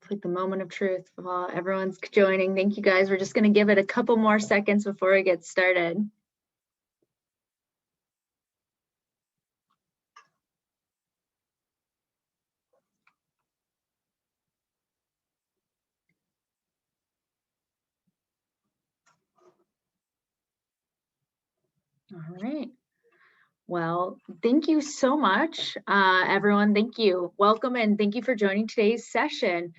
It's like the moment of truth while everyone's joining. Thank you guys. We're just going to give it a couple more seconds before we get started. All right. Well, thank you so much, everyone. Thank you. Welcome and thank you for joining today's session.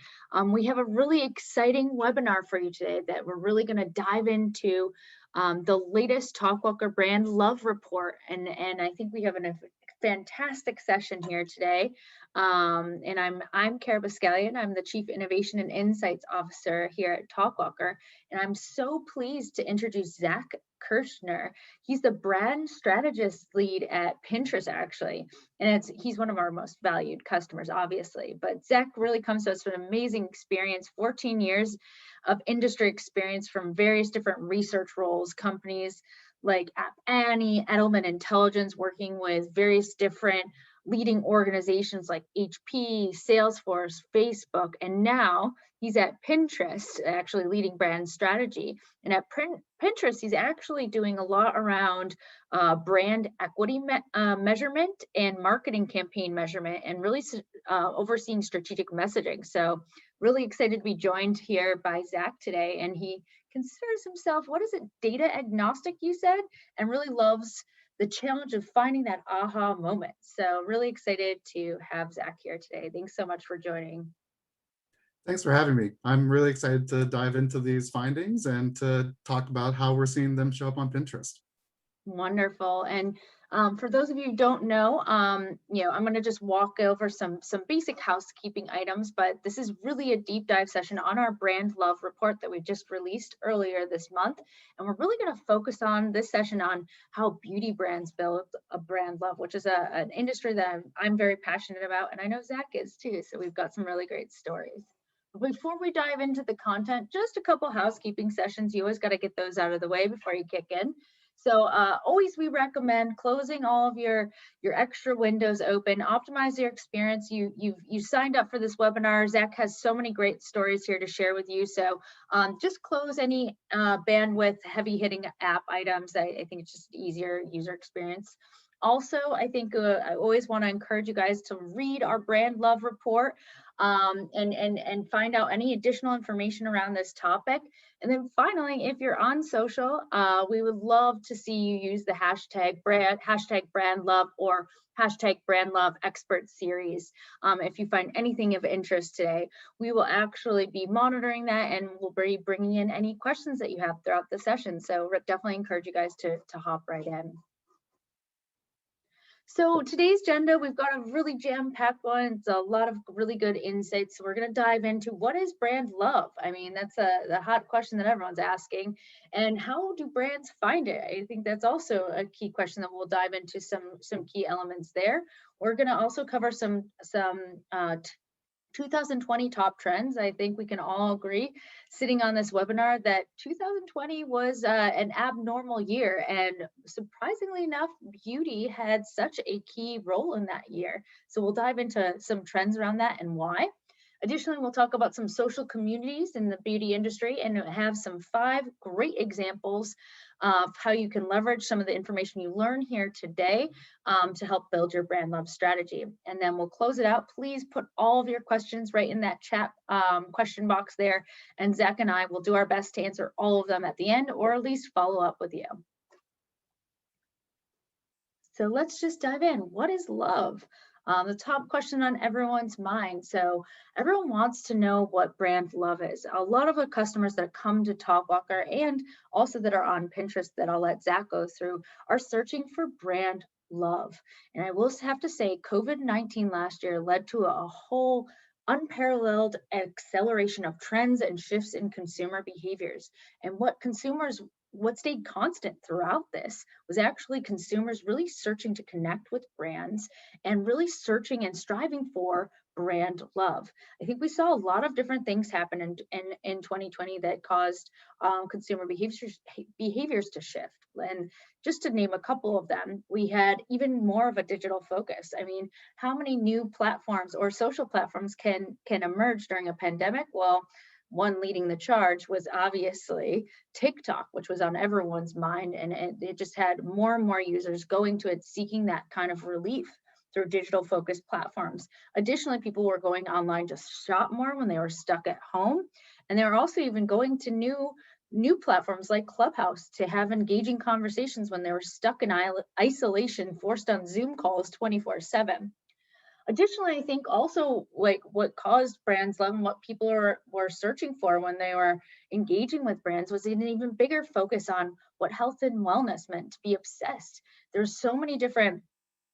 We have a really exciting webinar for you today that we're really going to dive into the latest Talkwalker brand love report. And I think we have a fantastic session here today. And I'm Kara Biscallion. I'm the Chief Innovation and Insights Officer here at Talkwalker. And I'm so pleased to introduce Zach Kirschner. He's the brand strategist lead at Pinterest, actually. And he's one of our most valued customers, obviously. But Zach really comes to us with an amazing experience, 14 years of industry experience from various different research roles, companies like App Annie, Edelman Intelligence, working with various different leading organizations like HP, Salesforce, Facebook, and now he's at Pinterest, actually leading brand strategy. And at Pinterest, he's actually doing a lot around brand equity measurement and marketing campaign measurement, and really overseeing strategic messaging. So really excited to be joined here by Zach today. And he considers himself, what is it, data agnostic, you said, and really loves the challenge of finding that aha moment. So really excited to have Zach here today. Thanks so much for joining. Thanks for having me. I'm really excited to dive into these findings and to talk about how we're seeing them show up on Pinterest. Wonderful. And for those of you who don't know, I'm going to just walk over some basic housekeeping items, but this is really a deep dive session on our brand love report that we just released earlier this month. And we're really going to focus on this session on how beauty brands build a brand love, which is an industry that I'm very passionate about. And I know Zach is too. So we've got some really great stories. Before we dive into the content, just a couple housekeeping sessions. You always got to get those out of the way before you kick in. So always we recommend closing all of your extra windows open, optimize your experience. You signed up for this webinar. Zach has so many great stories here to share with you. So just close any bandwidth heavy hitting app items. I think it's just easier user experience. Also, I think I always want to encourage you guys to read our brand love report and find out any additional information around this topic. And then finally, if you're on social, we would love to see you use the hashtag brand love or hashtag brand love expert series. If you find anything of interest today, we will actually be monitoring that and we'll be bringing in any questions that you have throughout the session. So definitely encourage you guys to hop right in. So today's agenda, we've got a really jam-packed one. It's a lot of really good insights. So we're going to dive into what is brand love? I mean, that's the hot question that everyone's asking. And how do brands find it? I think that's also a key question that we'll dive into some key elements there. We're going to also cover some 2020 top trends. I think we can all agree sitting on this webinar that 2020 was an abnormal year, and surprisingly enough, beauty had such a key role in that year. So we'll dive into some trends around that and why. Additionally, we'll talk about some social communities in the beauty industry and have some 5 great examples of how you can leverage some of the information you learn here today to help build your brand love strategy. And then we'll close it out. Please put all of your questions right in that chat question box there. And Zach and I will do our best to answer all of them at the end, or at least follow up with you. So let's just dive in. What is love? The top question on everyone's mind. So everyone wants to know what brand love is. A lot of the customers that come to Talkwalker and also that are on Pinterest that I'll let Zach go through are searching for brand love. And I will have to say COVID-19 last year led to a whole unparalleled acceleration of trends and shifts in consumer behaviors. And what stayed constant throughout this was actually consumers really searching to connect with brands and really searching and striving for brand love. I think we saw a lot of different things happen in 2020 that caused consumer behaviors to shift. And just to name a couple of them, we had even more of a digital focus. I mean, how many new platforms or social platforms can emerge during a pandemic? Well, one leading the charge was obviously TikTok, which was on everyone's mind, and it just had more and more users going to it, seeking that kind of relief through digital focused platforms. Additionally, people were going online to shop more when they were stuck at home, and they were also even going to new platforms like Clubhouse to have engaging conversations when they were stuck in isolation, forced on Zoom calls 24/7. Additionally, I think also like what caused brands love and what people were searching for when they were engaging with brands was an even bigger focus on what health and wellness meant, to be obsessed. There's so many different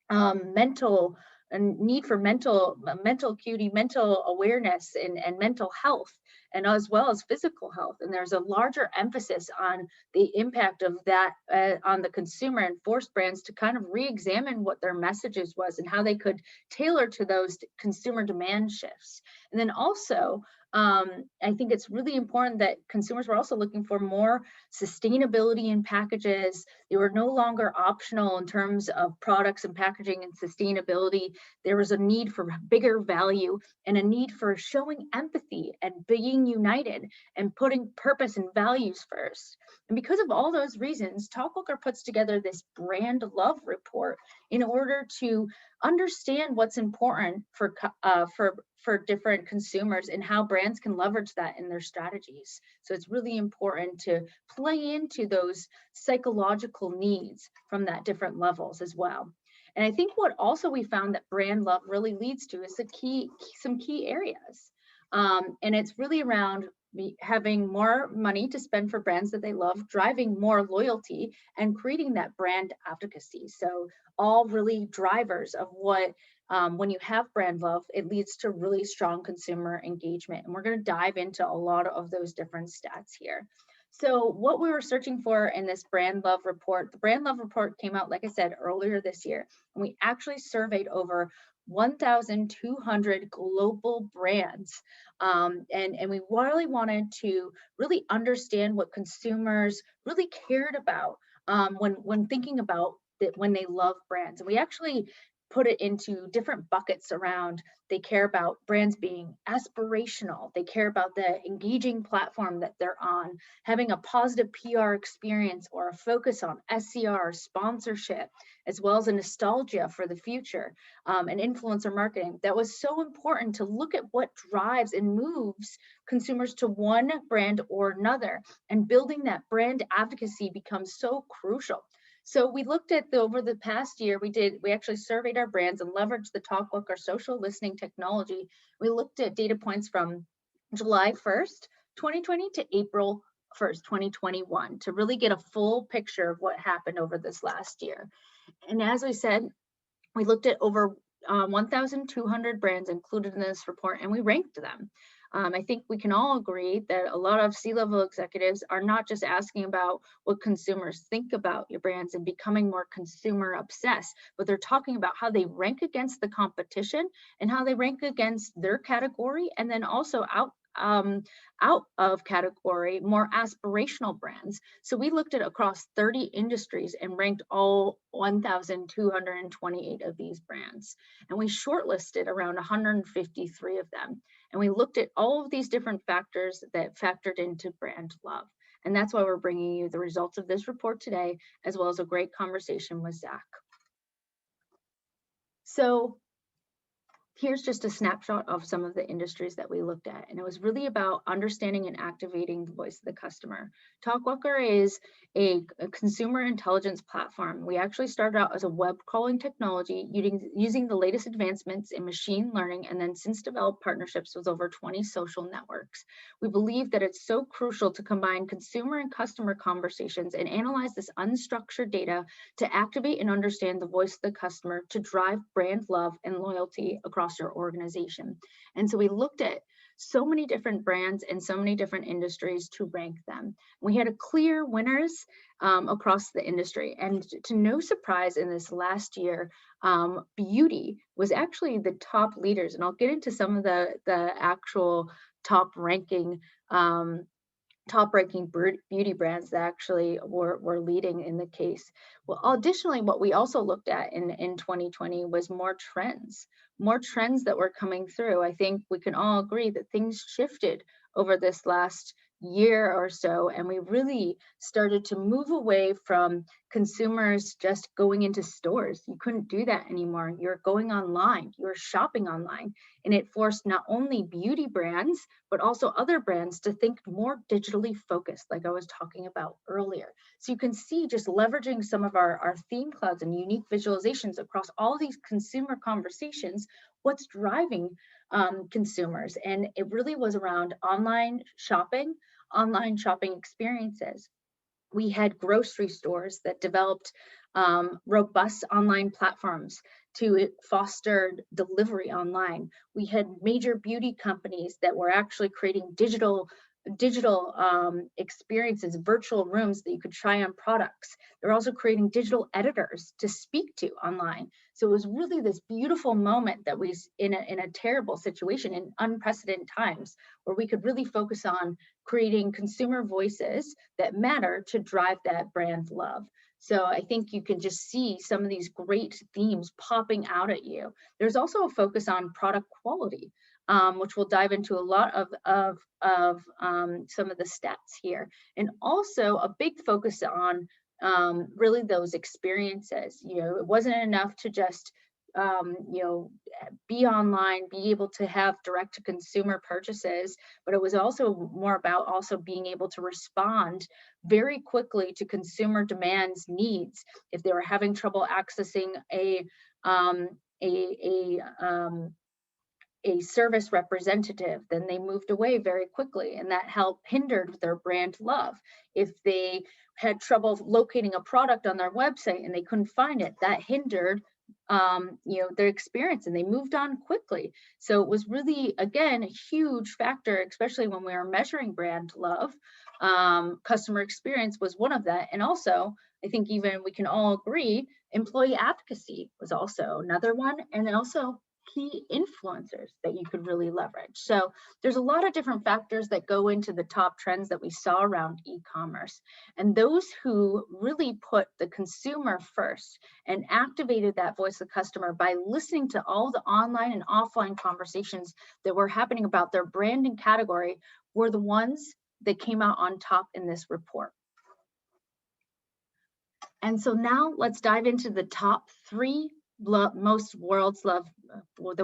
mental and need for mental acuity, mental awareness, and mental health, and as well as physical health. And there's a larger emphasis on the impact of that on the consumer, and forced brands to kind of re-examine what their messages was and how they could tailor to those consumer demand shifts. And then also, I think it's really important that consumers were also looking for more sustainability in packages. They were no longer optional in terms of products and packaging and sustainability. There was a need for bigger value and a need for showing empathy and being united and putting purpose and values first. And because of all those reasons, Talkwalker puts together this brand love report in order to understand what's important for different consumers and how brands can leverage that in their strategies. So it's really important to play into those psychological needs from that different levels as well. And I think what also we found that brand love really leads to is some key areas. And it's really around having more money to spend for brands that they love, driving more loyalty, and creating that brand advocacy. So all really drivers of what, when you have brand love, it leads to really strong consumer engagement. And we're going to dive into a lot of those different stats here. So what we were searching for in this brand love report, the brand love report came out, like I said, earlier this year, and we actually surveyed over 1,200 global brands. And we really wanted to really understand what consumers really cared about when thinking about that, when they love brands. And we actually put it into different buckets around. They care about brands being aspirational. They care about the engaging platform that they're on, having a positive PR experience or a focus on SCR, sponsorship, as well as a nostalgia for the future, and influencer marketing. That was so important to look at what drives and moves consumers to one brand or another, and building that brand advocacy becomes so crucial. So we looked at over the past year, we actually surveyed our brands and leveraged the Talkwalker social listening technology. We looked at data points from July 1st, 2020 to April 1st, 2021 to really get a full picture of what happened over this last year. And as we said, we looked at over 1,200 brands included in this report, and we ranked them. I think we can all agree that a lot of C-level executives are not just asking about what consumers think about your brands and becoming more consumer obsessed, but they're talking about how they rank against the competition and how they rank against their category, and then also out of category, more aspirational brands. So we looked at across 30 industries and ranked all 1,228 of these brands. And we shortlisted around 153 of them. And we looked at all of these different factors that factored into brand love. And that's why we're bringing you the results of this report today, as well as a great conversation with Zach. So here's just a snapshot of some of the industries that we looked at, and it was really about understanding and activating the voice of the customer. Talkwalker is a consumer intelligence platform. We actually started out as a web crawling technology using the latest advancements in machine learning, and then since developed partnerships with over 20 social networks. We believe that it's so crucial to combine consumer and customer conversations and analyze this unstructured data to activate and understand the voice of the customer to drive brand love and loyalty across your organization. And so we looked at so many different brands and so many different industries to rank them. We had a clear winners across the industry. And to no surprise, in this last year, beauty was actually the top leaders. And I'll get into some of the actual top ranking um, beauty brands that actually were leading in the case. Well, additionally, what we also looked at in 2020 was more trends that were coming through. I think we can all agree that things shifted over this last year or so, and we really started to move away from consumers just going into stores. You couldn't do that anymore. You're going online, you're shopping online, and it forced not only beauty brands but also other brands to think more digitally focused, like I was talking about earlier. So you can see, just leveraging some of our theme clouds and unique visualizations across all these consumer conversations, what's driving consumers. And it really was around online shopping experiences. We had grocery stores that developed robust online platforms to foster delivery online. We had major beauty companies that were actually creating digital experiences, virtual rooms that you could try on products. They're also creating digital editors to speak to online. So it was really this beautiful moment that we, in a terrible situation, in unprecedented times, where we could really focus on creating consumer voices that matter to drive that brand love. So I think you can just see some of these great themes popping out at you. There's also a focus on product quality, which we'll dive into a lot of some of the stats here. And also a big focus on really those experiences. It wasn't enough to just be online, be able to have direct to consumer purchases, but it was also more about also being able to respond very quickly to consumer demands, needs. If they were having trouble accessing a service representative, then they moved away very quickly, and that helped hindered their brand love. If they had trouble locating a product on their website and they couldn't find it, that hindered their experience, and they moved on quickly. So it was really, again, a huge factor, especially when we are measuring brand love. Customer experience was one of that. And also, I think even we can all agree, employee advocacy was also another one. And then also key influencers that you could really leverage. So there's a lot of different factors that go into the top trends that we saw around e-commerce. And those who really put the consumer first and activated that voice of the customer by listening to all the online and offline conversations that were happening about their brand and category were the ones that came out on top in this report. And so now let's dive into the top three the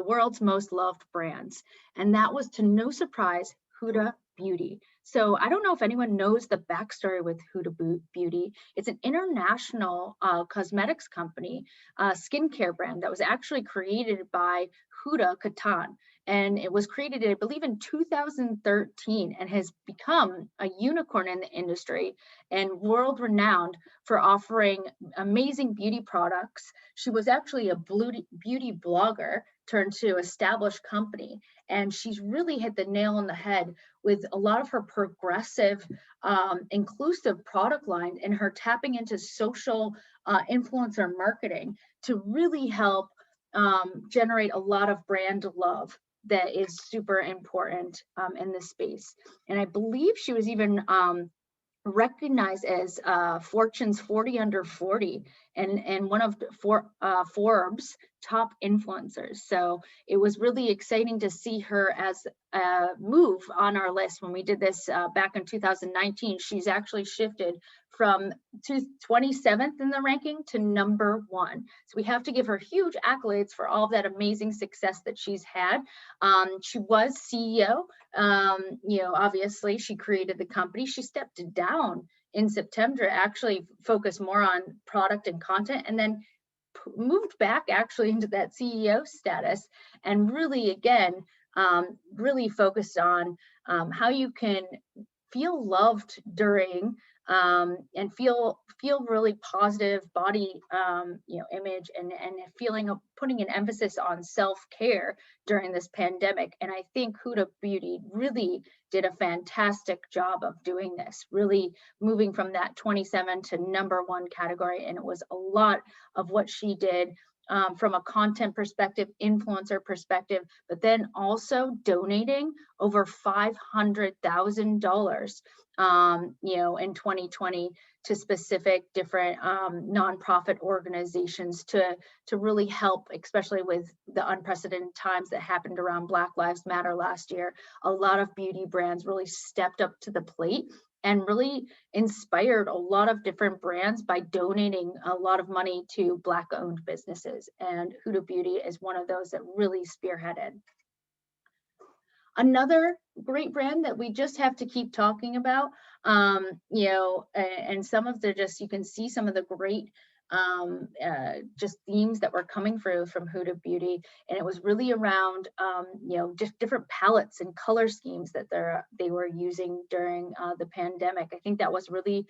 world's most loved brands. And that was, to no surprise, Huda Beauty. So I don't know if anyone knows the backstory with Huda Beauty. It's an international cosmetics company, skincare brand that was actually created by Huda Katan. And it was created, I believe, in 2013, and has become a unicorn in the industry and world renowned for offering amazing beauty products. She was actually a beauty blogger turned to established company, and she's really hit the nail on the head with a lot of her progressive, inclusive product line, and her tapping into social influencer marketing to really help generate a lot of brand love that is super important in this space. And I believe she was even recognized as Fortune's 40 under 40 and one of Forbes' top influencers. So it was really exciting to see her as a move on our list. When we did this back in 2019, she's actually shifted from 27th in the ranking to number 1. So we have to give her huge accolades for all of that amazing success that she's had. She was CEO. Obviously she created the company. She stepped down in September to actually focus more on product and content, and then moved back actually into that CEO status, and really, again, really focused on how you can feel loved during and feel really positive body image, and feeling of putting an emphasis on self-care during this pandemic. And I think Huda Beauty really did a fantastic job of doing this, really moving from that 27 to #1 category. And it was a lot of what she did, from a content perspective, influencer perspective, but then also donating over $500,000, in 2020 to specific different nonprofit organizations to really help, especially with the unprecedented times that happened around Black Lives Matter last year. A lot of beauty brands really stepped up to the plate and really inspired a lot of different brands by donating a lot of money to Black-owned businesses. And Huda Beauty is one of those that really spearheaded. Another great brand that we just have to keep talking about, and some of the you can see some of the great just themes that were coming through from Huda Beauty, and it was really around just different palettes and color schemes that they were using during the pandemic. I think that was really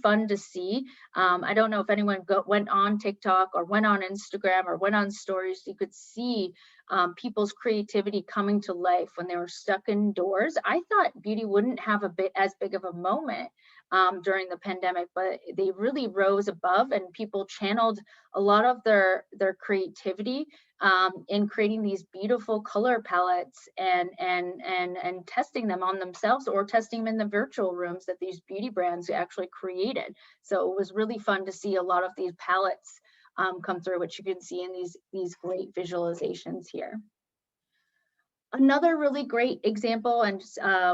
fun to see. I don't know if anyone went on TikTok or went on Instagram or went on stories. You could see people's creativity coming to life when they were stuck indoors. I thought beauty wouldn't have as big of a moment during the pandemic, but they really rose above, and people channeled a lot of their creativity in creating these beautiful color palettes and testing them on themselves, or testing them in the virtual rooms that these beauty brands actually created. So it was really fun to see a lot of these palettes come through, which you can see in these great visualizations here. Another really great example, and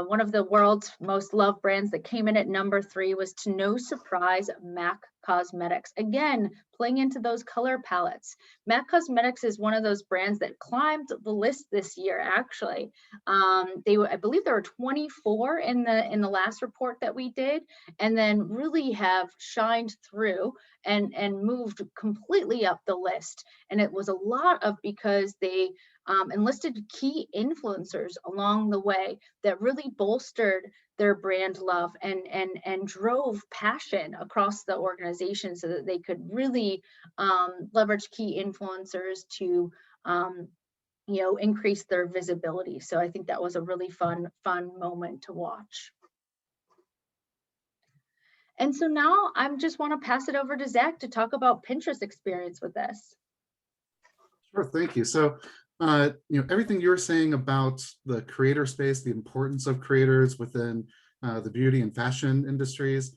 one of the world's most loved brands that came in at #3 was, to no surprise, MAC Cosmetics. Again, playing into those color palettes. MAC Cosmetics is one of those brands that climbed the list this year, actually. I believe there were 24 in the last report that we did, and then really have shined through and moved completely up the list. And it was a lot of because they enlisted key influencers along the way that really bolstered their brand love and drove passion across the organization, so that they could really leverage key influencers to increase their visibility. So I think that was a really fun moment to watch. And so now I just want to pass it over to Zach to talk about Pinterest experience with this. Sure, thank you. So, everything you were saying about the creator space, the importance of creators within the beauty and fashion industries,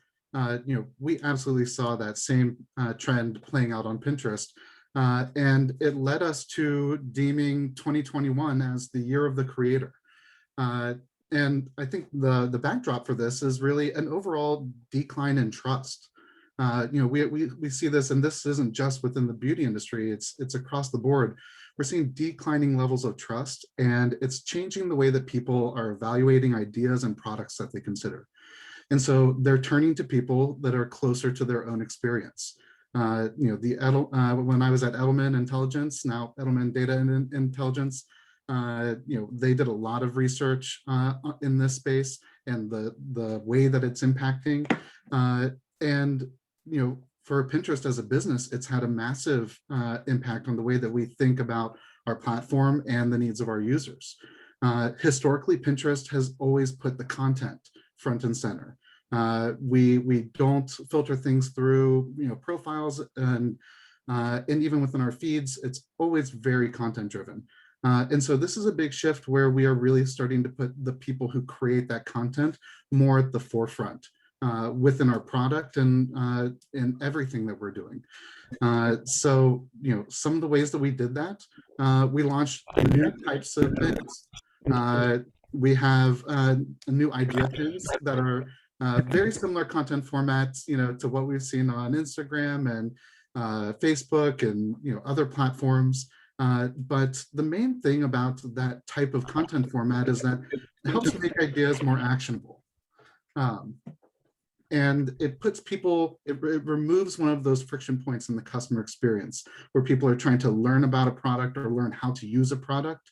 we absolutely saw that same trend playing out on Pinterest. And it led us to deeming 2021 as the year of the creator. And I think the backdrop for this is really an overall decline in trust. We see this, and this isn't just within the beauty industry, it's across the board. We're seeing declining levels of trust, and it's changing the way that people are evaluating ideas and products that they consider. And so they're turning to people that are closer to their own experience. When I was at Edelman Intelligence, now Edelman Data and Intelligence, they did a lot of research in this space and the way that it's impacting. And for Pinterest as a business, it's had a massive impact on the way that we think about our platform and the needs of our users. Historically, Pinterest has always put the content front and center. We don't filter things through profiles, and even within our feeds, it's always very content driven. And so this is a big shift where we are really starting to put the people who create that content more at the forefront within our product and in everything that we're doing. So some of the ways that we did that, we launched new types of pins. We have new idea pins that are very similar content formats, to what we've seen on Instagram and Facebook and other platforms. But the main thing about that type of content format is that it helps make ideas more actionable. And it puts people, it removes one of those friction points in the customer experience where people are trying to learn about a product or learn how to use a product.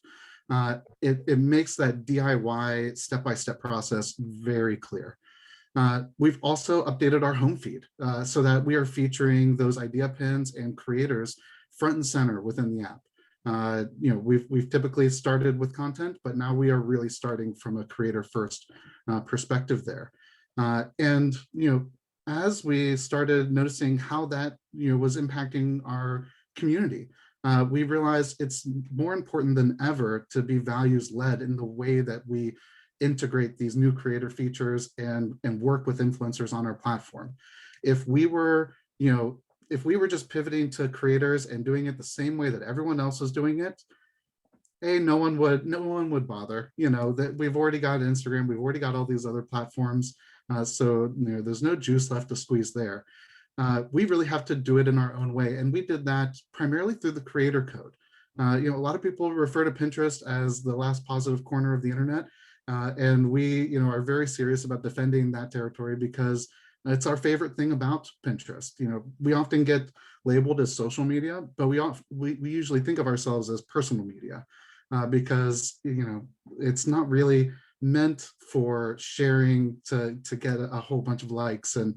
It makes that DIY step-by-step process very clear. We've also updated our home feed so that we are featuring those idea pins and creators front and center within the app. We've typically started with content, but now we are really starting from a creator first perspective there. And as we started noticing how that was impacting our community, we realized it's more important than ever to be values led in the way that we integrate these new creator features and work with influencers on our platform. If we were just pivoting to creators and doing it the same way that everyone else is doing it, no one would bother. That we've already got Instagram, we've already got all these other platforms, so there's no juice left to squeeze there. We really have to do it in our own way, and we did that primarily through the creator code. A lot of people refer to Pinterest as the last positive corner of the internet, and we are very serious about defending that territory because it's our favorite thing about Pinterest. We often get labeled as social media, but we usually think of ourselves as personal media because it's not really meant for sharing to get a whole bunch of likes and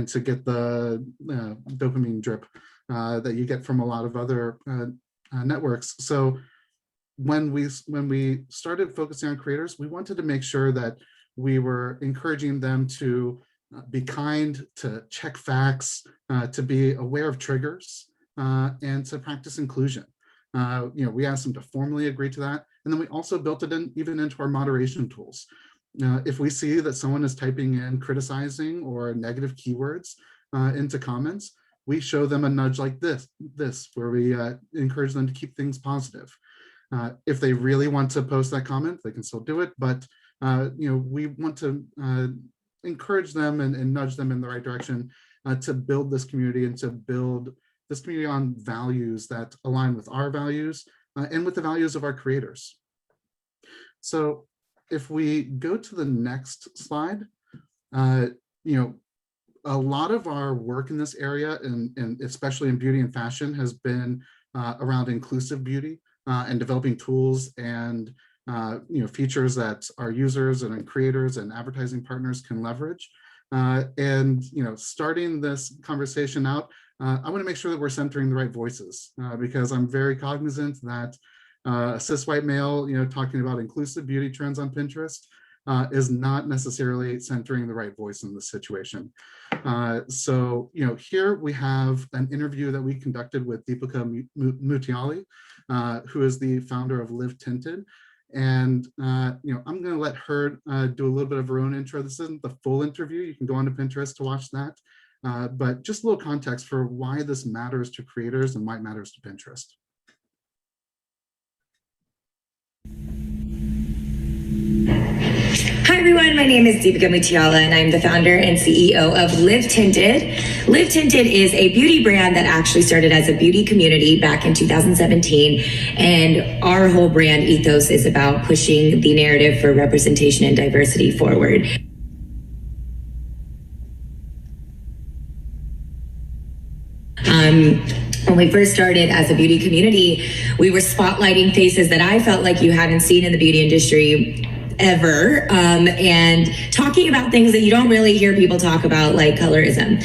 to get the dopamine drip that you get from a lot of other networks. So when we started focusing on creators, we wanted to make sure that we were encouraging them to be kind, to check facts, to be aware of triggers, and to practice inclusion. We asked them to formally agree to that. And then we also built it even into our moderation tools. If we see that someone is typing in criticizing or negative keywords into comments, we show them a nudge like this where we encourage them to keep things positive. If they really want to post that comment, they can still do it, but we want to encourage them and nudge them in the right direction to build this community and to build this community on values that align with our values and with the values of our creators. So if we go to the next slide, a lot of our work in this area, and especially in beauty and fashion, has been around inclusive beauty and developing tools and features that our users and creators and advertising partners can leverage. Starting this conversation out, I want to make sure that we're centering the right voices because I'm very cognizant that a cis white male, talking about inclusive beauty trends on Pinterest is not necessarily centering the right voice in this situation. So here we have an interview that we conducted with Deepika Mutiali, who is the founder of Live Tinted. And I'm going to let her do a little bit of her own intro. This isn't the full interview. You can go onto Pinterest to watch that. But just a little context for why this matters to creators and why it matters to Pinterest. Hi everyone, my name is Deepika Mutiala and I'm the founder and CEO of Live Tinted. Live Tinted is a beauty brand that actually started as a beauty community back in 2017, and our whole brand ethos is about pushing the narrative for representation and diversity forward. When we first started as a beauty community, we were spotlighting faces that I felt like you hadn't seen in the beauty industry ever, and talking about things that you don't really hear people talk about, like colorism.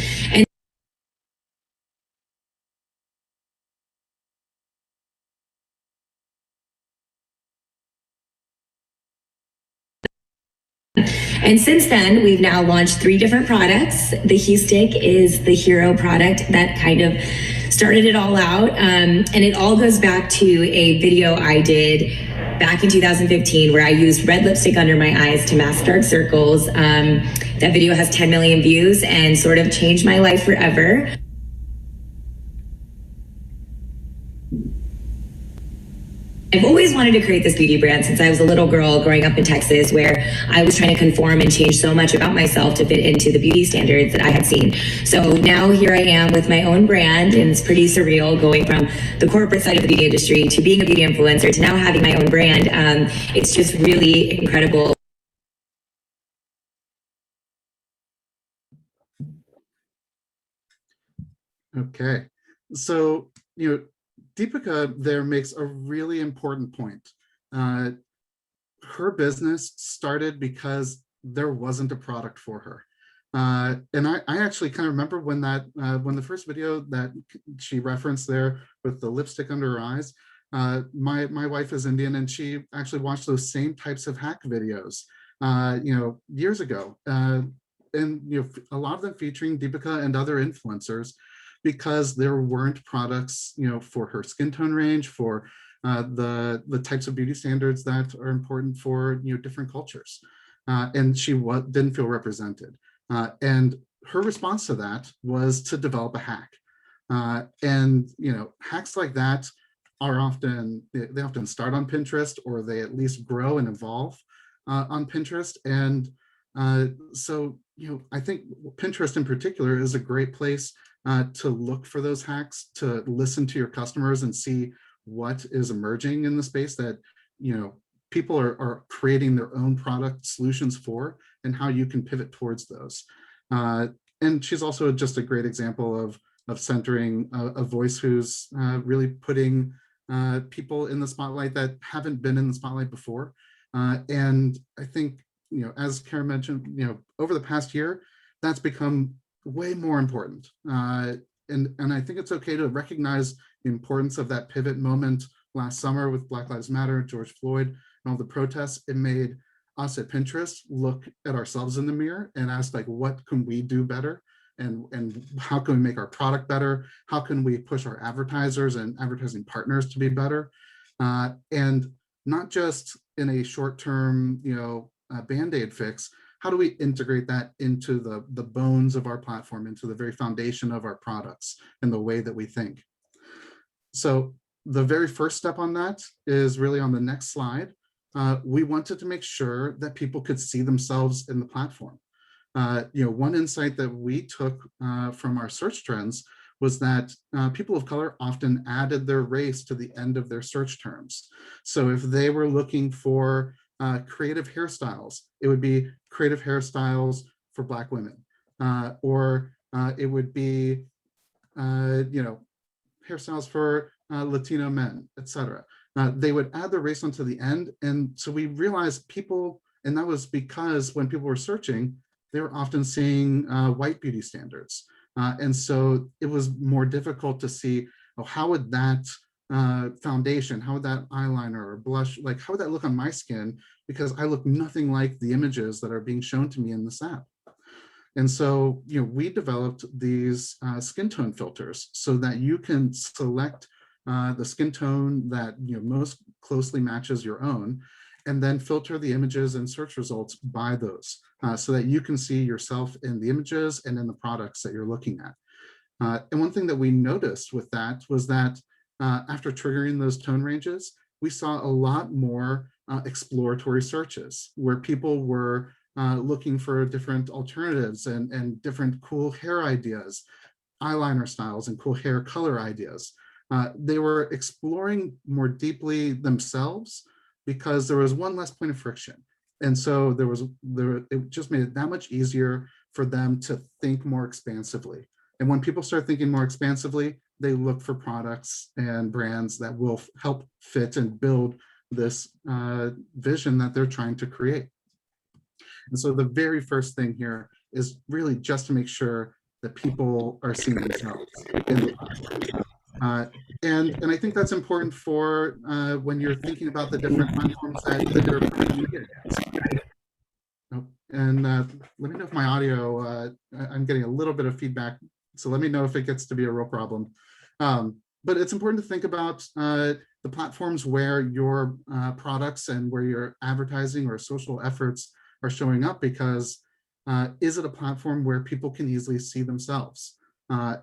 And since then, we've now launched 3 different products. The Hue Stick is the hero product that kind of started it all out. And it all goes back to a video I did back in 2015 where I used red lipstick under my eyes to mask dark circles. That video has 10 million views and sort of changed my life forever. I've always wanted to create this beauty brand since I was a little girl growing up in Texas, where I was trying to conform and change so much about myself to fit into the beauty standards that I had seen. So now here I am with my own brand, and it's pretty surreal going from the corporate side of the beauty industry to being a beauty influencer to now having my own brand. It's just really incredible. Okay, so Deepika there makes a really important point. Her business started because there wasn't a product for her. And I actually kind of remember when when the first video that she referenced there with the lipstick under her eyes, my wife is Indian, and she actually watched those same types of hack videos, years ago. And a lot of them featuring Deepika and other influencers, because there weren't products, for her skin tone range, for the types of beauty standards that are important for different cultures, and she didn't feel represented. And her response to that was to develop a hack. And hacks like that are often, they often start on Pinterest, or they at least grow and evolve on Pinterest. And so I think Pinterest in particular is a great place to look for those hacks, to listen to your customers and see what is emerging in the space that people are creating their own product solutions for, and how you can pivot towards those. And she's also just a great example of centering a voice who's really putting people in the spotlight that haven't been in the spotlight before. And I think, as Karen mentioned, over the past year, that's become way more important. And I think it's okay to recognize the importance of that pivot moment last summer with Black Lives Matter, George Floyd, and all the protests. It made us at Pinterest look at ourselves in the mirror and ask, like, what can we do better? And how can we make our product better? How can we push our advertisers and advertising partners to be better? And not just in a short-term, Band-Aid fix. How do we integrate that into the bones of our platform, into the very foundation of our products and the way that we think? So the very first step on that is really on the next slide. We wanted to make sure that people could see themselves in the platform. One insight that we took from our search trends was that people of color often added their race to the end of their search terms. So if they were looking for creative hairstyles, it would be creative hairstyles for Black women, or it would be, hairstyles for Latino men, etc. They would add their race onto the end. And so we realized people, and that was because when people were searching, they were often seeing white beauty standards. And so it was more difficult to see, oh, how would that foundation, how would that eyeliner or blush, like how would that look on my skin? Because I look nothing like the images that are being shown to me in this app. And so, we developed these skin tone filters so that you can select the skin tone that most closely matches your own, and then filter the images and search results by those, so that you can see yourself in the images and in the products that you're looking at. And one thing that we noticed with that was that after triggering those tone ranges, we saw a lot more exploratory searches where people were looking for different alternatives and different cool hair ideas, eyeliner styles, and cool hair color ideas. They were exploring more deeply themselves because there was one less point of friction. And so it just made it that much easier for them to think more expansively. And when people start thinking more expansively, they look for products and brands that will help fit and build this vision that they're trying to create. And so the very first thing here is really just to make sure that people are seeing themselves in the platform. And I think that's important for when you're thinking about the different platforms that you're putting media against. Oh, and let me know if my audio, I'm getting a little bit of feedback, so let me know if it gets to be a real problem. But it's important to think about the platforms where your products and where your advertising or social efforts are showing up, because is it a platform where people can easily see themselves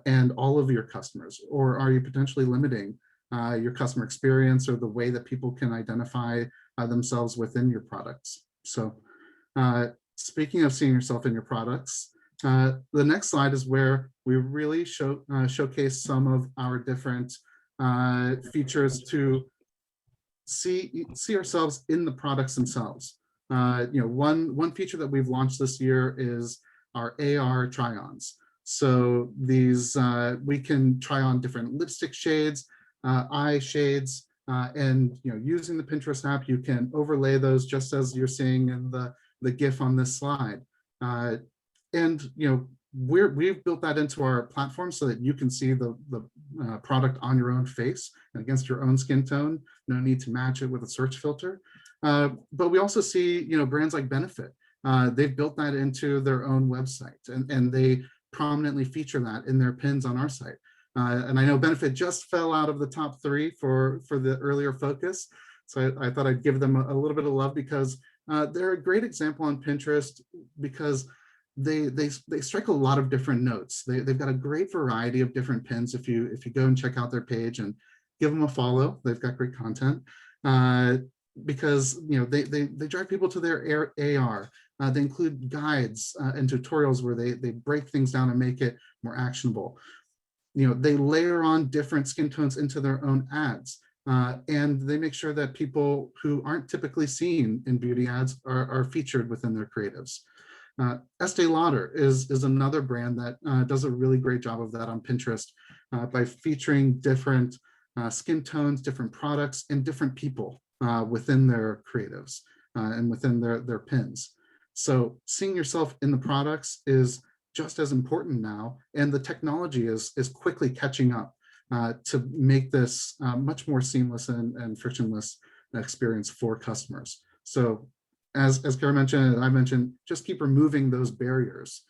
and all of your customers, or are you potentially limiting your customer experience or the way that people can identify themselves within your products? So speaking of seeing yourself in your products, the next slide is where we really showcase some of our different features to see ourselves in the products themselves. One feature that we've launched this year is our AR try-ons. So these we can try on different lipstick shades, eye shades, and using the Pinterest app, you can overlay those just as you're seeing in the GIF on this slide. And we've built that into our platform so that you can see the product on your own face and against your own skin tone. No need to match it with a search filter. But we also see brands like Benefit. They've built that into their own website, and they prominently feature that in their pins on our site. And I know Benefit just fell out of the top 3 for the earlier focus. So I thought I'd give them a little bit of love, because they're a great example on Pinterest, because they strike a lot of different notes. They've got a great variety of different pins. If you go and check out their page and give them a follow, they've got great content, because they drive people to their AR. They include guides and tutorials where they break things down and make it more actionable. They layer on different skin tones into their own ads. And they make sure that people who aren't typically seen in beauty ads are featured within their creatives. Estee Lauder is another brand that does a really great job of that on Pinterest by featuring different skin tones, different products, and different people within their creatives and within their pins. So seeing yourself in the products is just as important now, and the technology is quickly catching up to make this much more seamless and frictionless experience for customers. So as Kara mentioned, and I mentioned, just keep removing those barriers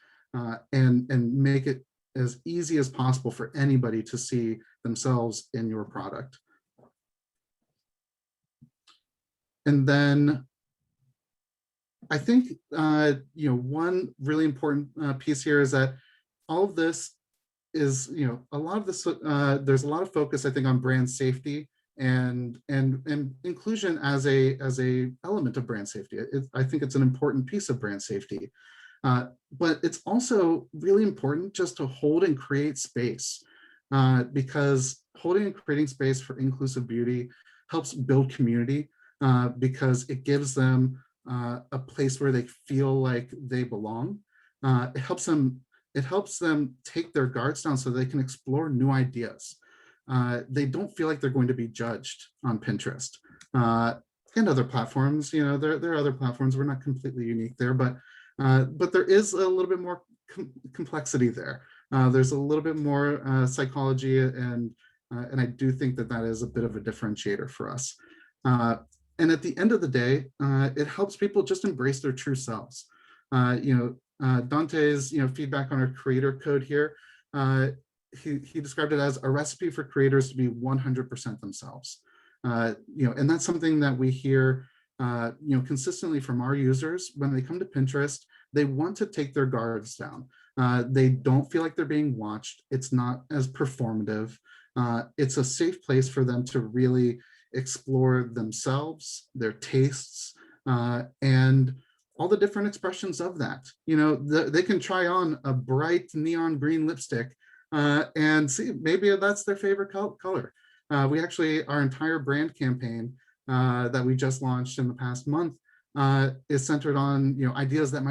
and make it as easy as possible for anybody to see themselves in your product. And then I think one really important piece here is that all of this is a lot of this. There's a lot of focus, I think, on brand safety and inclusion as a element of brand safety. I think it's an important piece of brand safety, but it's also really important just to hold and create space, because holding and creating space for inclusive beauty helps build community, because it gives them a place where they feel like they belong. It helps them take their guards down so they can explore new ideas. They don't feel like they're going to be judged on Pinterest and other platforms. There are other platforms. We're not completely unique there, but there is a little bit more complexity there. There's a little bit more psychology, and I do think that is a bit of a differentiator for us. And at the end of the day, it helps people just embrace their true selves. Dante's feedback on our creator code here, he described it as a recipe for creators to be 100% themselves. And that's something that we hear consistently from our users. When they come to Pinterest, they want to take their guards down. They don't feel like they're being watched. It's not as performative. It's a safe place for them to really explore themselves, their tastes, and all the different expressions of that. They can try on a bright neon green lipstick and see, maybe that's their favorite color. We actually, our entire brand campaign that we just launched in the past month is centered on ideas that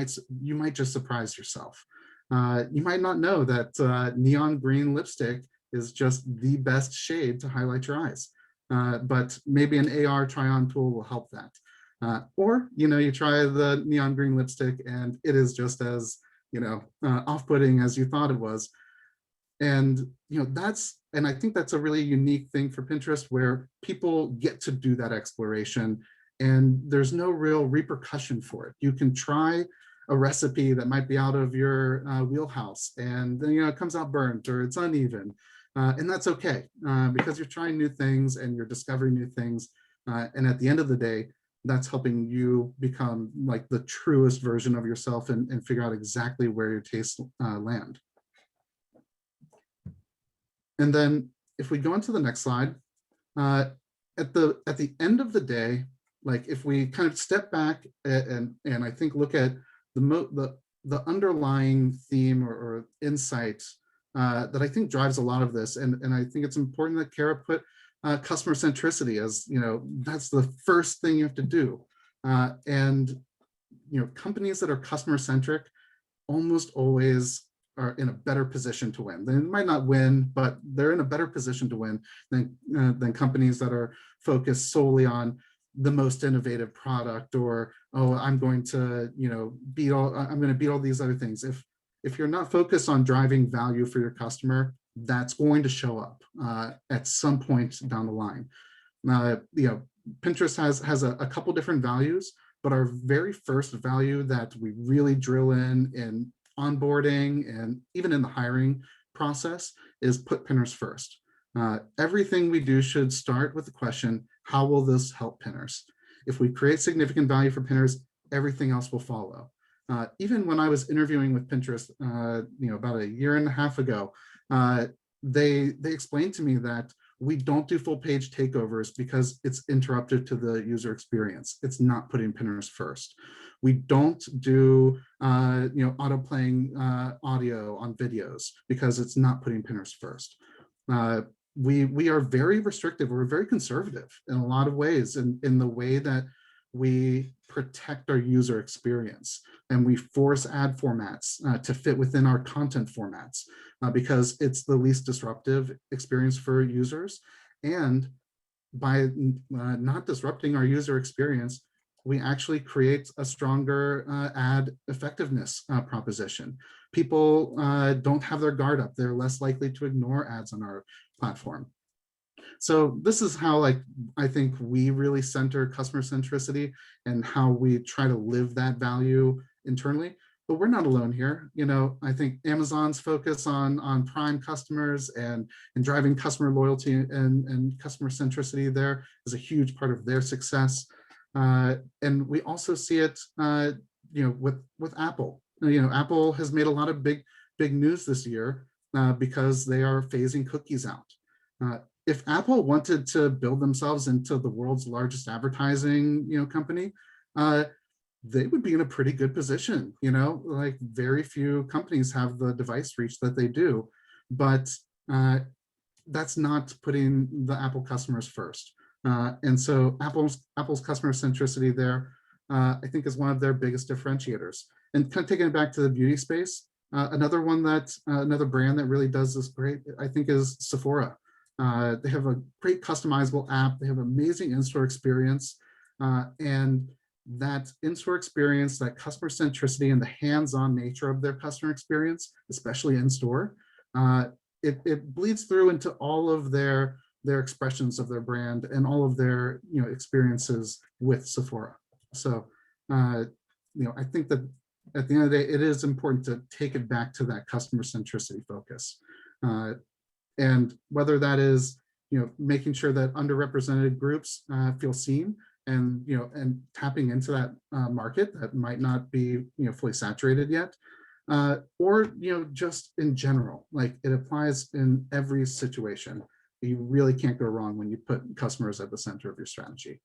you might just surprise yourself. You might not know that neon green lipstick is just the best shade to highlight your eyes. But maybe an AR try-on tool will help that. Or you try the neon green lipstick and it is just as off-putting as you thought it was. And I think that's a really unique thing for Pinterest, where people get to do that exploration and there's no real repercussion for it. You can try a recipe that might be out of your wheelhouse, and then it comes out burnt or it's uneven. And that's okay, because you're trying new things and you're discovering new things. And at the end of the day, that's helping you become like the truest version of yourself and figure out exactly where your tastes land. And then if we go on to the next slide, at the end of the day, like if we kind of step back and I think look at the underlying theme or insight that I think drives a lot of this. And I think it's important that Kara put customer centricity as, that's the first thing you have to do. And companies that are customer centric almost always are in a better position to win. They might not win, but they're in a better position to win than companies that are focused solely on the most innovative product, or, oh, I'm going to beat all these other things. if you're not focused on driving value for your customer, that's going to show up at some point down the line. Pinterest has a couple different values, but our very first value that we really drill in onboarding and even in the hiring process is put pinners first. Everything we do should start with the question, how will this help pinners? If we create significant value for pinners, everything else will follow. Even when I was interviewing with Pinterest, about a year and a half ago, they explained to me that we don't do full page takeovers because it's interruptive to the user experience. It's not putting pinners first. We don't do auto playing audio on videos because it's not putting pinners first. We are very restrictive. We're very conservative in a lot of ways in the way that we protect our user experience, and we force ad formats to fit within our content formats because it's the least disruptive experience for users. And by not disrupting our user experience, we actually create a stronger ad effectiveness proposition. People don't have their guard up. They're less likely to ignore ads on our platform. So this is how I think we really center customer centricity and how we try to live that value internally. But we're not alone here. I think Amazon's focus on Prime customers and driving customer loyalty and customer centricity there is a huge part of their success. And we also see it, with Apple. Apple has made a lot of big news this year because they are phasing cookies out. If Apple wanted to build themselves into the world's largest advertising, company, they would be in a pretty good position. Very few companies have the device reach that they do, but that's not putting the Apple customers first. And so Apple's customer centricity there, I think, is one of their biggest differentiators. And kind of taking it back to the beauty space, another brand that really does this great, I think, is Sephora. They have a great customizable app. They have amazing in-store experience, and that in-store experience, that customer centricity and the hands-on nature of their customer experience, especially in-store, it bleeds through into all of their expressions of their brand and all of their experiences with Sephora. So I think that at the end of the day, it is important to take it back to that customer centricity focus. And whether that is, making sure that underrepresented groups feel seen and, and tapping into that market that might not be, fully saturated yet, or, just in general, it applies in every situation. You really can't go wrong when you put customers at the center of your strategy.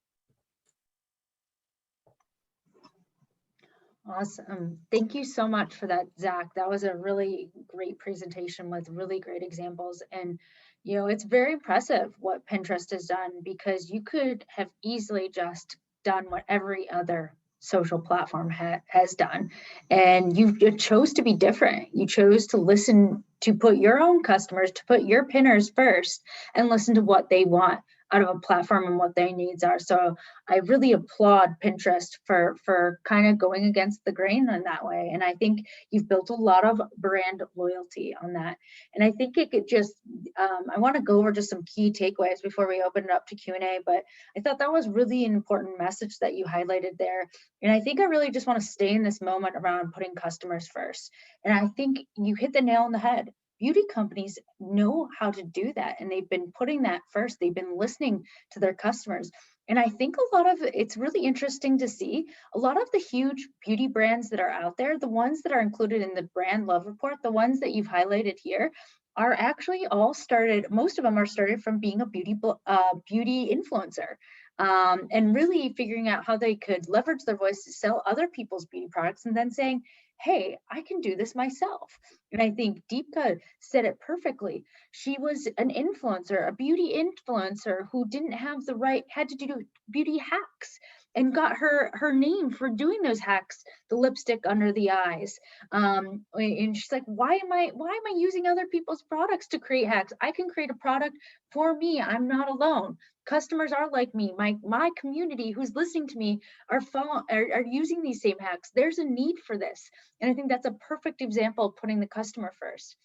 Awesome. Thank you so much for that, Zach. That was a really great presentation with really great examples. And, it's very impressive what Pinterest has done, because you could have easily just done what every other social platform has done. And you chose to be different. You chose to listen, to put your own customers, to put your pinners first and listen to what they want out of a platform and what their needs are. So I really applaud Pinterest for kind of going against the grain in that way. And I think you've built a lot of brand loyalty on that. And I think it could just, I want to go over just some key takeaways before we open it up to Q&A, but I thought that was really an important message that you highlighted there. And I think I really just want to stay in this moment around putting customers first. And I think you hit the nail on the head. Beauty companies know how to do that, and they've been putting that first. They've been listening to their customers. And I think it's really interesting to see a lot of the huge beauty brands that are out there, the ones that are included in the brand love report, the ones that you've highlighted here, are actually most of them are started from being a beauty influencer. And really figuring out how they could leverage their voice to sell other people's beauty products, and then saying, hey, I can do this myself. And I think Deepka said it perfectly. She was an influencer, a beauty influencer who didn't have had to do beauty hacks. and got her name for doing those hacks, the lipstick under the eyes. And she's like, why am I using other people's products to create hacks? I can create a product for me. I'm not alone. Customers are like me. My community who's listening to me are using these same hacks. There's a need for this. And I think that's a perfect example of putting the customer first.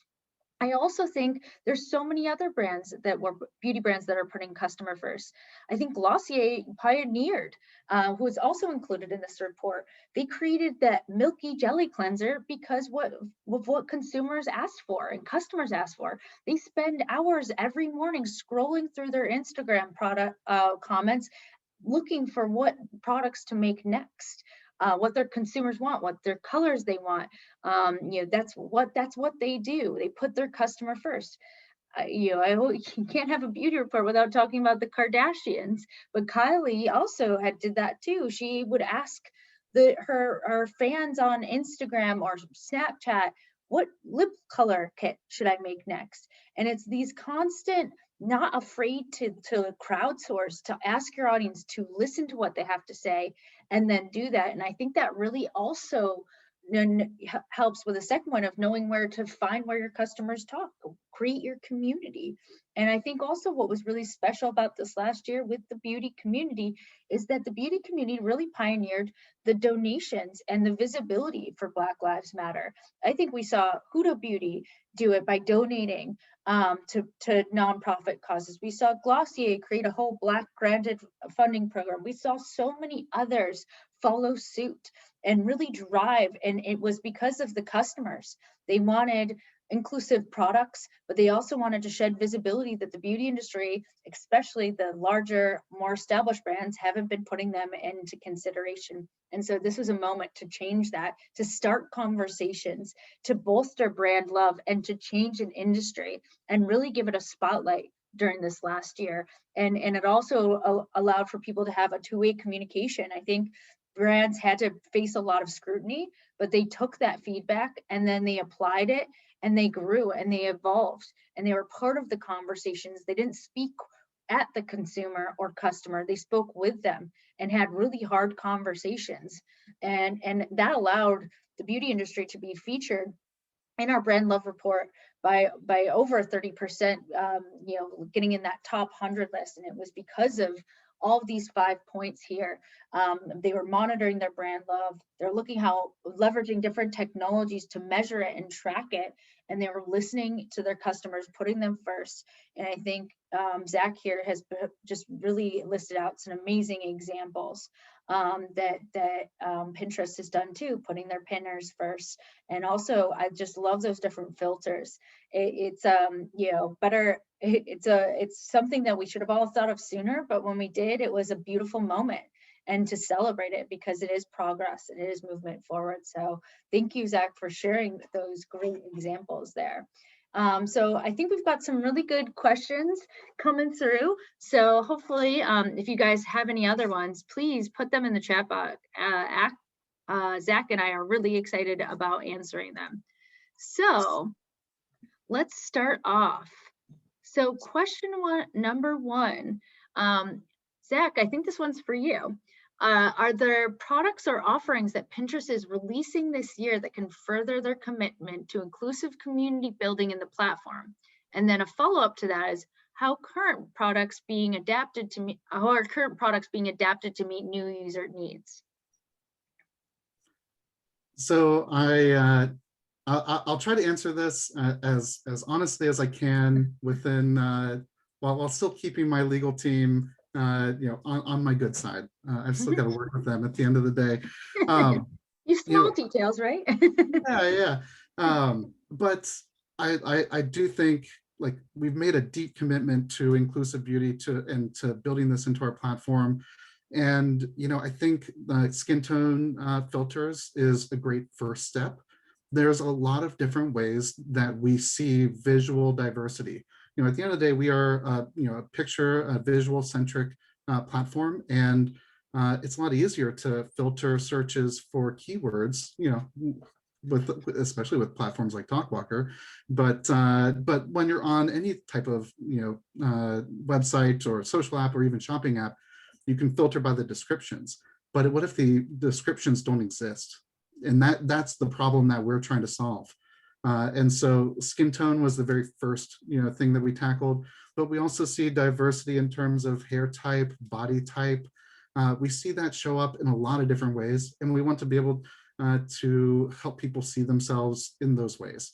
I also think there's so many other brands that were beauty brands that are putting customer first. I think Glossier pioneered, who is also included in this report. They created that milky jelly cleanser because what consumers asked for and customers asked for. They spend hours every morning scrolling through their Instagram product comments, looking for what products to make next. What their consumers want, what their colors they want. That's what they do. They put their customer first. I hope you can't have a beauty report without talking about the Kardashians, but Kylie also did that too. She would ask her fans on Instagram or Snapchat, what lip color kit should I make next? And it's these constant, not afraid to crowdsource, to ask your audience to listen to what they have to say and then do that. And I think that really also then helps with the second one of knowing where to find where your customers talk, create your community. And I think also what was really special about this last year with the beauty community is that the beauty community really pioneered the donations and the visibility for Black Lives Matter. I think we saw Huda Beauty do it by donating to nonprofit causes. We saw Glossier create a whole Black granted funding program. We saw so many others follow suit and really drive. And it was because of the customers. They wanted inclusive products, but they also wanted to shed visibility that the beauty industry, especially the larger, more established brands, haven't been putting them into consideration. And so this was a moment to change that, to start conversations, to bolster brand love, and to change an industry and really give it a spotlight during this last year. And it also allowed for people to have a two-way communication. I think brands had to face a lot of scrutiny, but they took that feedback and then they applied it and they grew and they evolved and they were part of the conversations. They didn't speak at the consumer or customer, they spoke with them and had really hard conversations. And that allowed the beauty industry to be featured in our brand love report by over 30%, getting in that top 100 list. And it was because of all of these 5 points here. They were monitoring their brand love. They're looking how leveraging different technologies to measure it and track it. And they were listening to their customers, putting them first. And I think Zach here has just really listed out some amazing examples that Pinterest has done too, putting their pinners first. And also, I just love those different filters. It's better. It's something that we should have all thought of sooner, but when we did, it was a beautiful moment, and to celebrate it because it is progress and it is movement forward. So thank you, Zach, for sharing those great examples there. So I think we've got some really good questions coming through. So hopefully, if you guys have any other ones, please put them in the chat box. Zach and I are really excited about answering them. So let's start off. So question number one, Zach, I think this one's for you. Are there products or offerings that Pinterest is releasing this year that can further their commitment to inclusive community building in the platform? And then a follow-up to that is, how are current products being adapted to meet new user needs? So I'll try to answer this as honestly as I can within while still keeping my legal team on my good side. I've still got to work with them at the end of the day. You small details, right? yeah. But I do think like we've made a deep commitment to inclusive beauty and to building this into our platform. And I think skin tone filters is a great first step. There's a lot of different ways that we see visual diversity. At the end of the day, we are a visual centric platform, and it's a lot easier to filter searches for keywords, especially with platforms like Talkwalker. But when you're on any type of website or social app or even shopping app, you can filter by the descriptions. but what if the descriptions don't exist? And that's the problem that we're trying to solve. And so skin tone was the very first thing that we tackled, but we also see diversity in terms of hair type, body type. We see that show up in a lot of different ways, and we want to be able to help people see themselves in those ways.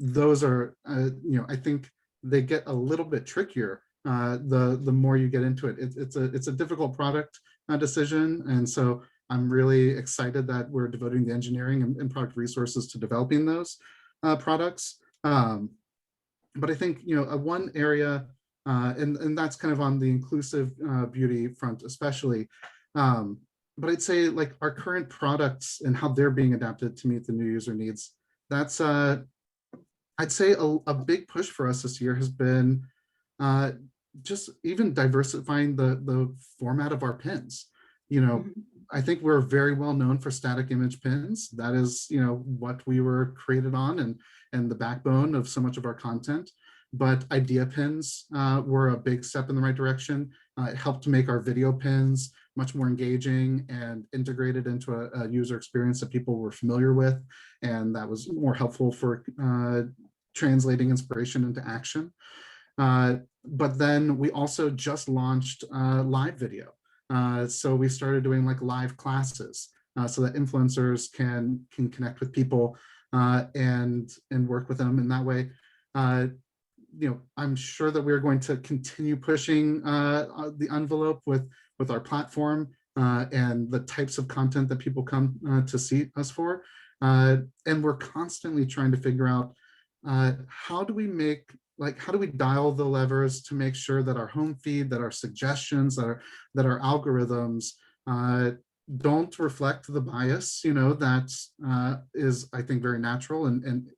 Those are, I think they get a little bit trickier the more you get into it. It's a difficult product decision, and so I'm really excited that we're devoting the engineering and product resources to developing those products. But I think one area, and that's kind of on the inclusive beauty front especially. But I'd say like our current products and how they're being adapted to meet the new user needs. That's I'd say a big push for us this year has been just even diversifying the format of our pins. I think we're very well known for static image pins. That is, what we were created on and the backbone of so much of our content. But idea pins were a big step in the right direction. It helped to make our video pins much more engaging and integrated into a user experience that people were familiar with. And that was more helpful for translating inspiration into action. But then we also just launched live video. So we started doing like live classes so that influencers can connect with people and work with them in that way. I'm sure that we're going to continue pushing the envelope with our platform and the types of content that people come to see us for. And we're constantly trying to figure out how do we dial the levers to make sure that our home feed, that our suggestions, that our algorithms don't reflect the bias, that is, I think, very natural and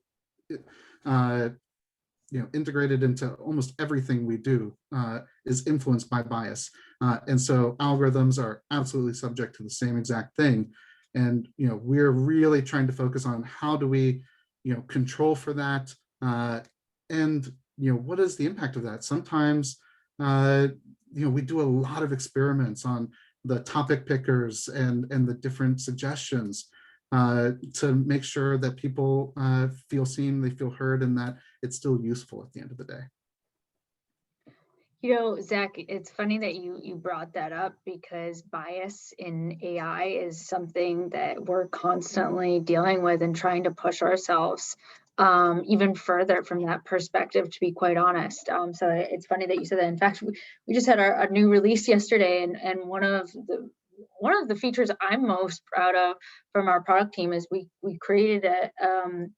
integrated into almost everything we do is influenced by bias. And so algorithms are absolutely subject to the same exact thing. And, we're really trying to focus on how do we, control for that and what is the impact of that? Sometimes, we do a lot of experiments on the topic pickers and the different suggestions to make sure that people feel seen, they feel heard, and that it's still useful at the end of the day. Zach, it's funny that you brought that up because bias in AI is something that we're constantly dealing with and trying to push ourselves even further from that perspective, to be quite honest. So it's funny that you said that. In fact, we just had our new release yesterday, and one of the features I'm most proud of from our product team is we created a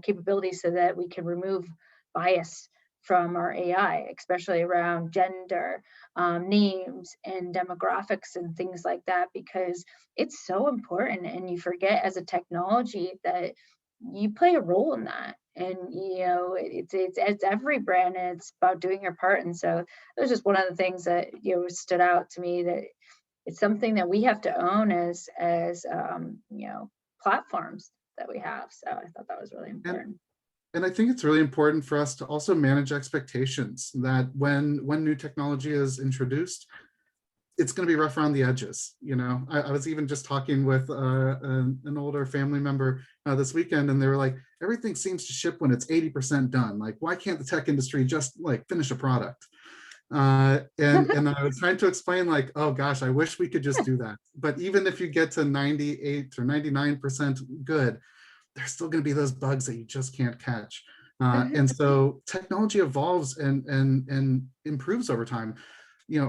capability so that we can remove bias from our AI, especially around gender, names, and demographics and things like that, because it's so important. And you forget as a technology that you play a role in that. And it's every brand, and it's about doing your part. And so it was just one of the things that stood out to me, that it's something that we have to own as platforms that we have. So I thought that was really important. And I think it's really important for us to also manage expectations that when new technology is introduced, it's going to be rough around the edges. I was even just talking with an older family member this weekend, and they were like, everything seems to ship when it's 80% done. Like, why can't the tech industry just like finish a product? And I was trying to explain, like, oh gosh, I wish we could just do that. But even if you get to 98 or 99% good, there's still going to be those bugs that you just can't catch. And so technology evolves and improves over time.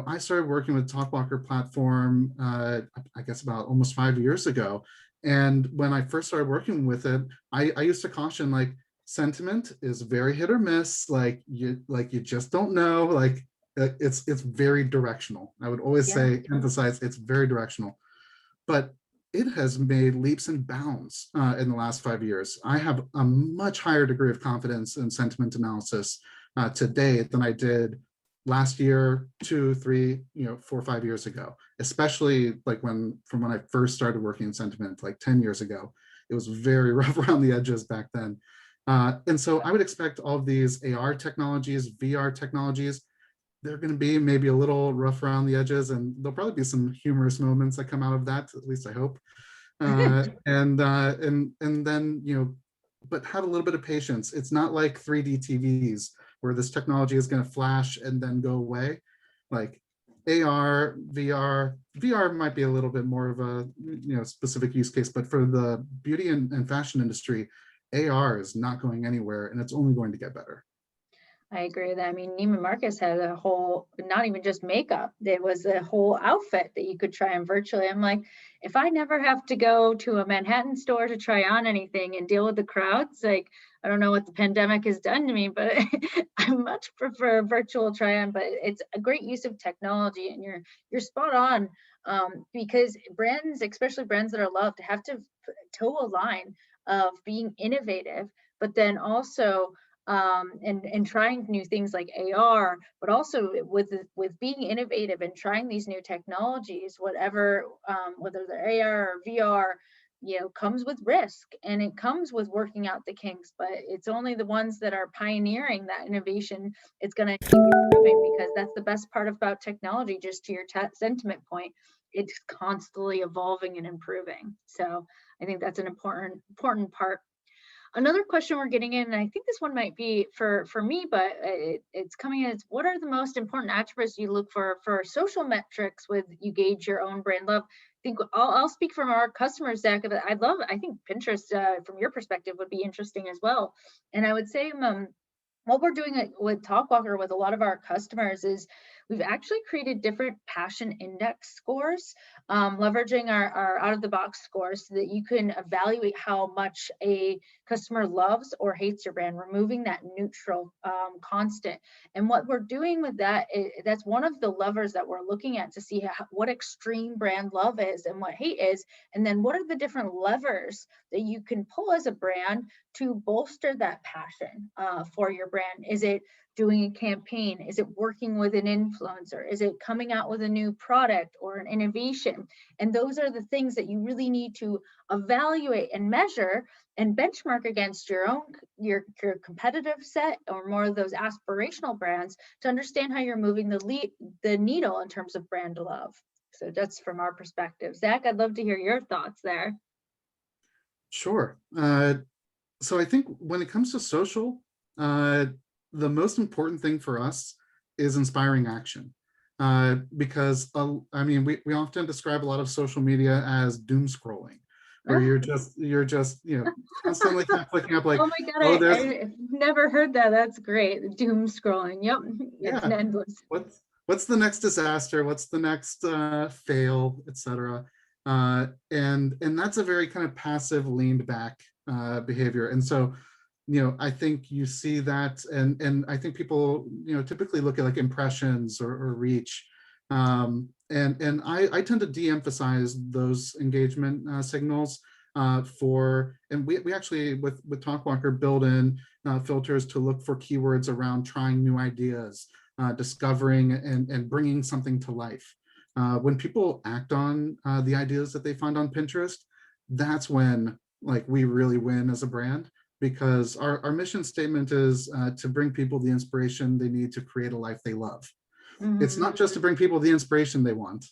I started working with TalkWalker platform, I guess about almost 5 years ago. And when I first started working with it, I used to caution, like, sentiment is very hit or miss. Like you just don't know. Like it's very directional. I would always emphasize it's very directional. But it has made leaps and bounds in the last 5 years. I have a much higher degree of confidence in sentiment analysis today than I did last year, 2, 3, 4, 5 years ago, especially like from when I first started working in sentiment, like 10 years ago. It was very rough around the edges back then. And so I would expect all of these AR technologies, VR technologies, they're going to be maybe a little rough around the edges, and there'll probably be some humorous moments that come out of that, at least I hope. And then, you know, but have a little bit of patience. It's not like 3D TVs where this technology is going to flash and then go away. Like AR, VR might be a little bit more of a, you know, specific use case, but for the beauty and fashion industry, AR is not going anywhere, and it's only going to get better. I agree with that. I mean, Neiman Marcus had a whole, not even just makeup, there was a whole outfit that you could try on virtually. I'm like, if I never have to go to a Manhattan store to try on anything and deal with the crowds, like, I don't know what the pandemic has done to me, but I much prefer virtual try on. But it's a great use of technology, and you're spot on, because brands, especially brands that are loved, have to toe a line of being innovative, but then also and trying new things like AR, but also with being innovative and trying these new technologies, whatever, whether they're AR or VR, you know, comes with risk, and it comes with working out the kinks. But it's only the ones that are pioneering that innovation, it's going to keep improving, because that's the best part about technology. Just to your sentiment point, it's constantly evolving and improving. So I think that's an important part. Another question we're getting in, and I think this one might be for me, but it's coming in, is what are the most important attributes you look for social metrics with you gauge your own brand love? I think I'll speak from our customers, Zach. I think Pinterest, from your perspective, would be interesting as well. And I would say, what we're doing with Talkwalker with a lot of our customers is we've actually created different passion index scores, leveraging our out-of-the-box scores so that you can evaluate how much a customer loves or hates your brand, removing that neutral constant. And what we're doing with that, that's one of the levers that we're looking at to see what extreme brand love is and what hate is, and then what are the different levers that you can pull as a brand to bolster that passion for your brand. Is it doing a campaign? Is it working with an influencer? Is it coming out with a new product or an innovation? And those are the things that you really need to evaluate and measure and benchmark against your competitive set, or more of those aspirational brands, to understand how you're moving the needle in terms of brand love. So that's from our perspective. Zach, I'd love to hear your thoughts there. Sure. So I think when it comes to social, the most important thing for us is inspiring action. Because I mean, we often describe a lot of social media as doom scrolling, where you're just you know, constantly kind of clicking up like, oh my god, I've never heard that. That's great. Doom scrolling. Yep. It's endless. What's the next disaster? What's the next fail, etc. And that's a very kind of passive, leaned back behavior. And so, you know, I think you see that, and I think people, you know, typically look at like impressions or reach. And I tend to de-emphasize those engagement signals and we actually with Talkwalker build in filters to look for keywords around trying new ideas, discovering and bringing something to life. When people act on the ideas that they find on Pinterest, that's when like we really win as a brand, because our mission statement is to bring people the inspiration they need to create a life they love. Mm-hmm. It's not just to bring people the inspiration they want,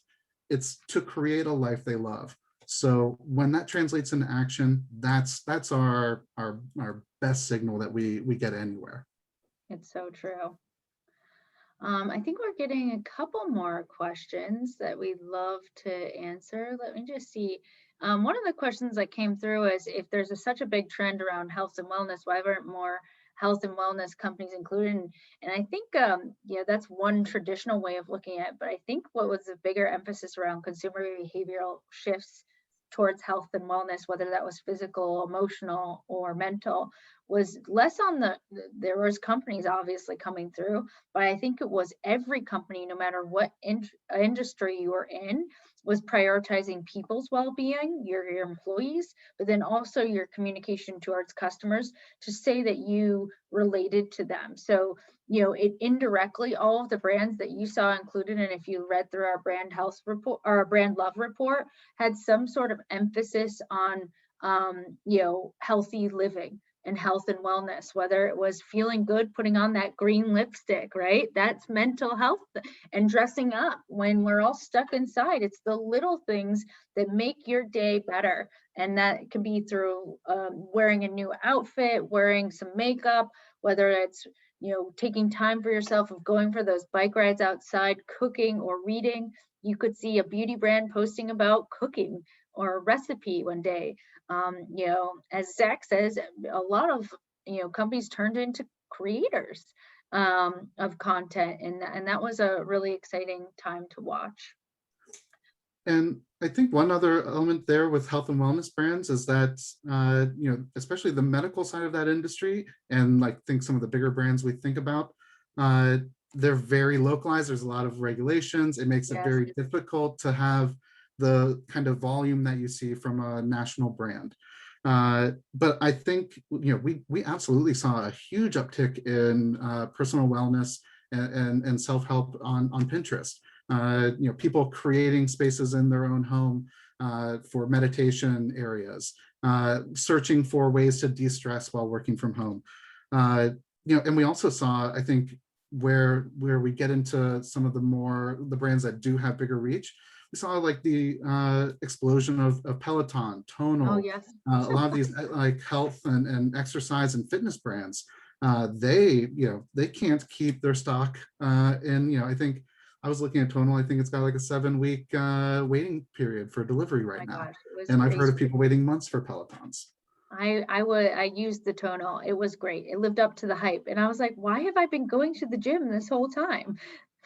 it's to create a life they love. So when that translates into action, that's our best signal that we get anywhere. It's so true. I think we're getting a couple more questions that we'd love to answer. Let me just see. One of the questions that came through is, if there's such a big trend around health and wellness, why aren't more health and wellness companies included? And I think, yeah, that's one traditional way of looking at it. But I think what was a bigger emphasis around consumer behavioral shifts towards health and wellness, whether that was physical, emotional, or mental, was less on there was companies obviously coming through, but I think it was every company, no matter what industry you were in, was prioritizing people's well-being, your employees, but then also your communication towards customers to say that you related to them. So, you know, it indirectly, all of the brands that you saw included, and if you read through our brand health report or our brand love report, had some sort of emphasis on, you know, healthy living and health and wellness, whether it was feeling good, putting on that green lipstick, right? That's mental health, and dressing up when we're all stuck inside. It's the little things that make your day better. And that can be through wearing a new outfit, wearing some makeup, whether it's, you know, taking time for yourself, of going for those bike rides outside, cooking or reading. You could see a beauty brand posting about cooking or a recipe one day. You know, as Zach says, a lot of, you know, companies turned into creators of content, and that was a really exciting time to watch. And I think one other element there with health and wellness brands is that, you know, especially the medical side of that industry, and like think some of the bigger brands we think about, they're very localized. There's a lot of regulations. It makes it Yes. very difficult to have the kind of volume that you see from a national brand. But I think, you know, we absolutely saw a huge uptick in personal wellness and self-help on Pinterest. You know, people creating spaces in their own home for meditation areas, searching for ways to de-stress while working from home. You know, and we also saw, I think, where we get into some of the brands that do have bigger reach, we saw like the explosion of Peloton, Tonal, Oh, yes. a lot of these like health and exercise and fitness brands. They, you know, they can't keep their stock in, you know, I think I was looking at Tonal, I think it's got like a 7-week waiting period for delivery right now. Gosh, it was And I've heard of crazy. people waiting months for Pelotons. I used the Tonal. It was great. It lived up to the hype. And I was like, why have I been going to the gym this whole time?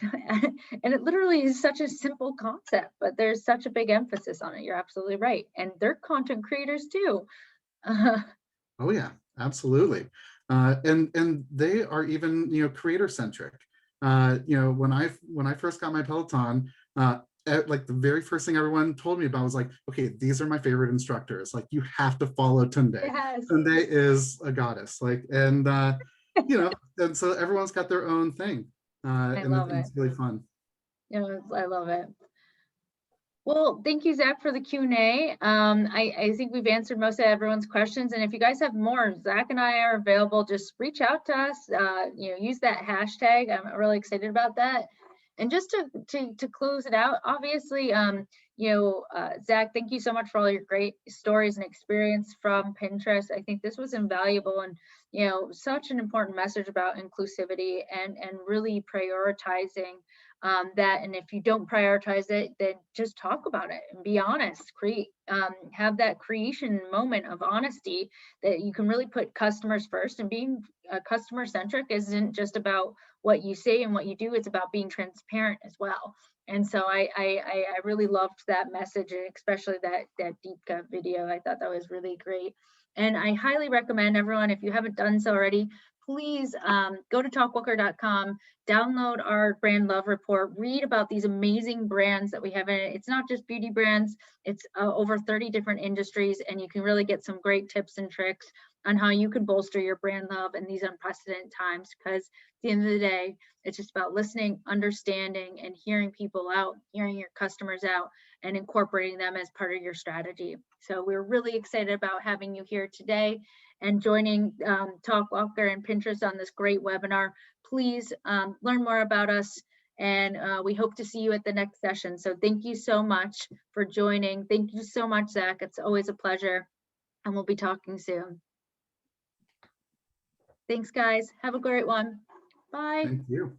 And it literally is such a simple concept, but there's such a big emphasis on it. You're absolutely right. And they're content creators too. Oh yeah, absolutely. And they are even, you know, creator centric. You know, when I first got my Peloton, like the very first thing everyone told me about was like, okay, these are my favorite instructors. Like, you have to follow Tunde. Yes. Tunde is a goddess. Like, and you know, and so everyone's got their own thing. I And love it. it's really fun. Yeah, I love it. Well, thank you, Zach, for the Q&A. I think we've answered most of everyone's questions. And if you guys have more, Zach and I are available. Just reach out to us, you know, use that hashtag. I'm really excited about that. And just to close it out, obviously, you know, Zach, thank you so much for all your great stories and experience from Pinterest. I think this was invaluable, and, you know, such an important message about inclusivity and really prioritizing that. And if you don't prioritize it, then just talk about it and be honest. Have that creation moment of honesty, that you can really put customers first. And being customer centric isn't just about what you say and what you do, it's about being transparent as well. And so I really loved that message, and especially that deep cut video. I thought that was really great. And I highly recommend everyone, if you haven't done so already, please go to talkwalker.com, download our brand love report, read about these amazing brands that we have in it. It's not just beauty brands, it's over 30 different industries, and you can really get some great tips and tricks on how you can bolster your brand love in these unprecedented times. Because at the end of the day, it's just about listening, understanding, and hearing people out, hearing your customers out, and incorporating them as part of your strategy. So we're really excited about having you here today and joining Talk Walker and Pinterest on this great webinar. Please learn more about us, and we hope to see you at the next session. So thank you so much for joining. Thank you so much, Zach. It's always a pleasure, and we'll be talking soon. Thanks, guys. Have a great one. Bye. Thank you.